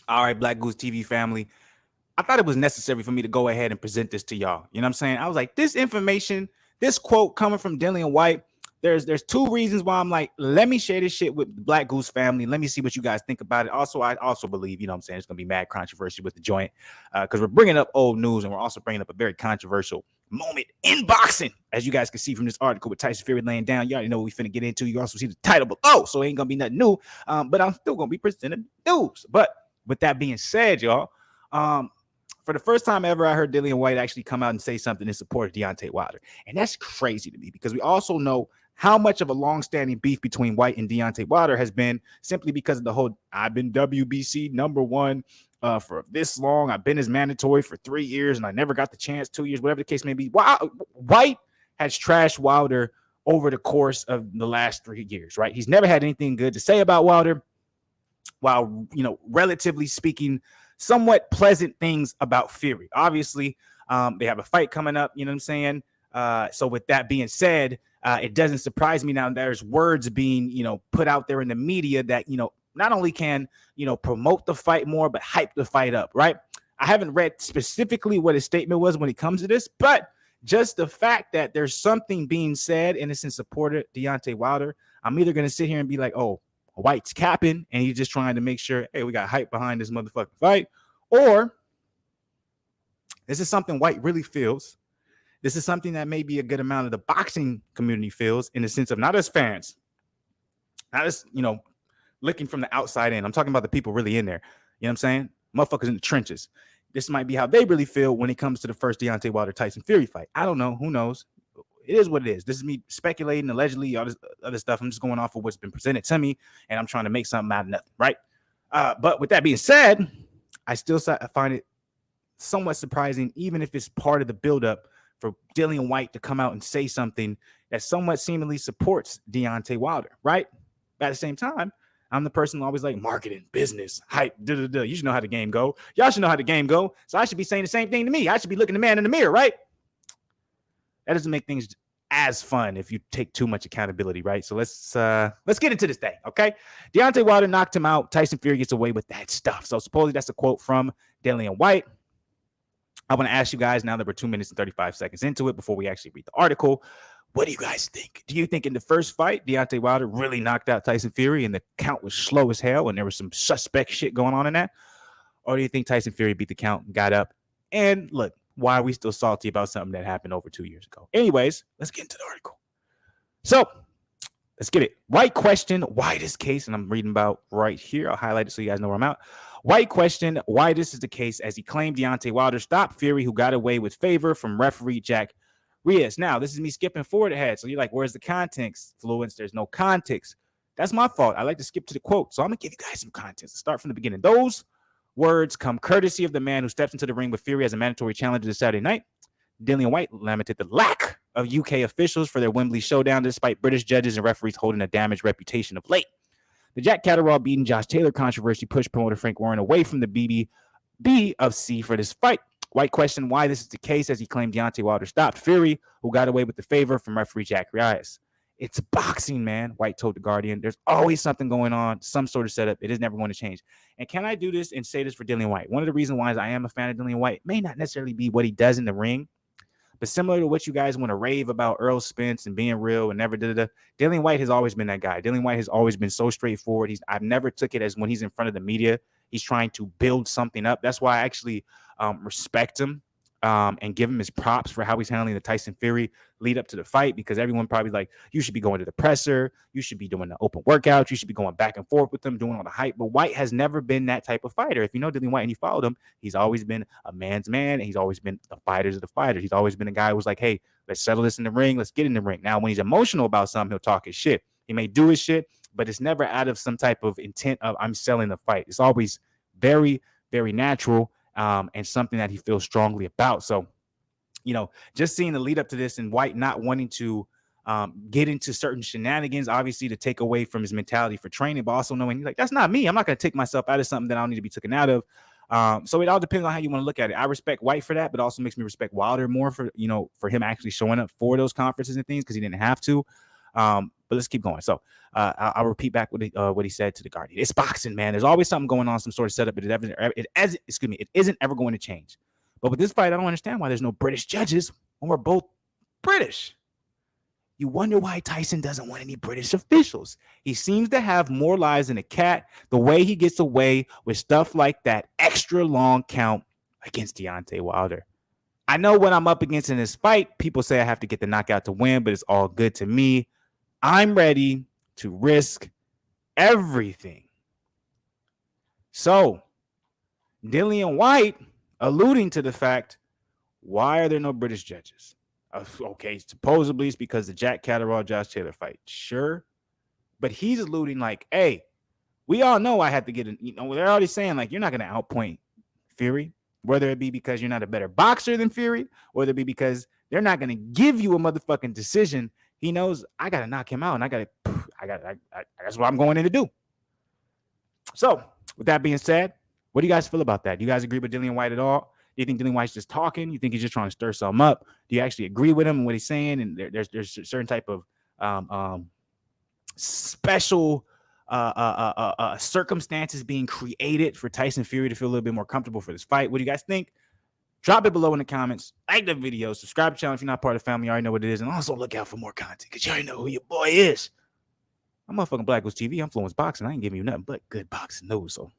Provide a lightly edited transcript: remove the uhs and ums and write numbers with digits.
All right, Black Goose TV family. I thought it was necessary for me to go ahead and present this to y'all. You know what I'm saying? I was like, this information, this quote coming from Dillian Whyte. There's two reasons why I'm like, let me share this shit with the Black Goose family. Let me see what you guys think about it. Also, I also believe, you know what I'm saying, it's gonna be mad controversy with the joint. Because we're bringing up old news and we're also bringing up a very controversial moment in boxing. As you guys can see from this article with Tyson Fury laying down, you already know what we finna get into. You also see the title below, so it ain't gonna be nothing new. But I'm still gonna be presenting news. But with that being said, y'all, for the first time ever, I heard Dillian Whyte actually come out and say something in support of Deontay Wilder. And that's crazy to me because we also know how much of a long-standing beef between Whyte and Deontay Wilder has been simply because of the whole I've been WBC #1 for this long. I've been as mandatory for 3 years and I never got the chance, 2 years, whatever the case may be. Whyte has trashed Wilder over the course of the last 3 years, right? He's never had anything good to say about Wilder, while, relatively speaking, somewhat pleasant things about Fury. Obviously, they have a fight coming up, you know what I'm saying? So with that being said, it doesn't surprise me now there's words being, put out there in the media that, not only can, promote the fight more, but hype the fight up, right? I haven't read specifically what his statement was when it comes to this, but just the fact that there's something being said and it's in support of Deontay Wilder, I'm either going to sit here and be like, oh, Whyte's capping and he's just trying to make sure, hey, we got hype behind this motherfucking fight, or this is something Whyte really feels. This is something that maybe a good amount of the boxing community feels, in the sense of not as fans, not as, looking from the outside in. I'm talking about the people really in there. You know what I'm saying? Motherfuckers in the trenches. This might be how they really feel when it comes to the first Deontay Wilder Tyson Fury fight. I don't know. Who knows? It is what it is. This is me speculating, allegedly, all this other stuff. I'm just going off of what's been presented to me, and I'm trying to make something out of nothing, right? But with that being said, I still find it somewhat surprising, even if it's part of the buildup, for Dillian Whyte to come out and say something that somewhat seemingly supports Deontay Wilder, right? But at the same time, I'm the person always like marketing, business, hype, You should know how the game go. Y'all should know how the game go. So I should be saying the same thing to me. I should be looking the man in the mirror, right? That doesn't make things as fun if you take too much accountability, right? So let's get into this thing, okay? Deontay Wilder knocked him out. Tyson Fury gets away with that stuff. So supposedly that's a quote from Dillian Whyte. I want to ask you guys, now that we're 2 minutes and 35 seconds into it, before we actually read the article, what do you guys think? Do you think in the first fight, Deontay Wilder really knocked out Tyson Fury and the count was slow as hell and there was some suspect shit going on in that? Or do you think Tyson Fury beat the count and got up? And look, why are we still salty about something that happened over 2 years ago? Anyways, let's get into the article. So let's get it. Whyte questioned why this case, and I'm reading about right here. I'll highlight it so you guys know where I'm at. Whyte questioned why this is the case as he claimed Deontay Wilder stopped Fury, who got away with favor from referee Jack Rios. Now, this is me skipping forward ahead. So you're like, where's the context, Fluence? There's no context. That's my fault. I like to skip to the quote. So I'm going to give you guys some context. Start from the beginning. Those words come courtesy of the man who steps into the ring with Fury as a mandatory challenger this Saturday night. Dillian Whyte lamented the lack of UK officials for their Wembley showdown, despite British judges and referees holding a damaged reputation of late. The Jack Catterall beating Josh Taylor controversy pushed promoter Frank Warren away from the BBB of C for this fight. Whyte questioned why this is the case as he claimed Deontay Wilder stopped Fury, who got away with the favor from referee Jack Rios. It's boxing, man, Whyte told The Guardian. There's always something going on, some sort of setup. It is never going to change. And can I do this and say this for Dillian Whyte? One of the reasons why I am a fan of Dillian Whyte may not necessarily be what he does in the ring, but similar to what you guys want to rave about Earl Spence and being real and never Dillian Whyte has always been that guy. Dillian Whyte has always been so straightforward. I've never took it as when he's in front of the media, he's trying to build something up. That's why I actually respect him and give him his props for how he's handling the Tyson Fury lead up to the fight, because everyone probably like, you should be going to the presser, you should be doing the open workouts, you should be going back and forth with them, doing all the hype. But Whyte has never been that type of fighter. If you know Dillian Whyte and you followed him, he's always been a man's man, and he's always been the fighters of the fighters. He's always been a guy who was like, hey, let's settle this in the ring, let's get in the ring. Now, when he's emotional about something, he'll talk his shit. He may do his shit, but it's never out of some type of intent of I'm selling the fight. It's always very, very natural and something that he feels strongly about. So, just seeing the lead up to this and Whyte not wanting to get into certain shenanigans, obviously to take away from his mentality for training, but also knowing he's like, that's not me. I'm not going to take myself out of something that I don't need to be taken out of. So it all depends on how you want to look at it. I respect Whyte for that, but also makes me respect Wilder more for him actually showing up for those conferences and things, because he didn't have to. But let's keep going. So I'll repeat back what he said to the Guardian. It's boxing, man. There's always something going on, some sort of setup, but it isn't ever going to change. But with this fight, I don't understand why there's no British judges when we're both British. You wonder why Tyson doesn't want any British officials. He seems to have more lies than a cat. The way he gets away with stuff like that extra long count against Deontay Wilder. I know what I'm up against in this fight. People say I have to get the knockout to win, but it's all good to me. I'm ready to risk everything. So, Dillian Whyte alluding to the fact, why are there no British judges? Okay, supposedly it's because the Jack Catterall, Josh Taylor fight. Sure. But he's alluding like, hey, we all know I had to get they're already saying like, you're not going to outpoint Fury, whether it be because you're not a better boxer than Fury, or whether it be because they're not going to give you a motherfucking decision. He knows I got to knock him out, and that's what I'm going in to do. So with that being said, what do you guys feel about that? Do you guys agree with Dillian Whyte at all? Do you think Dillian Whyte's just talking? You think he's just trying to stir something up? Do you actually agree with him and what he's saying? And there's a certain type of special circumstances being created for Tyson Fury to feel a little bit more comfortable for this fight. What do you guys think? Drop it below in the comments. Like the video. Subscribe to the channel if you're not part of the family. You already know what it is. And also look out for more content because you already know who your boy is. I'm motherfucking BlakGooseTV. I'm Influence Boxing. I ain't giving you nothing but good boxing news. So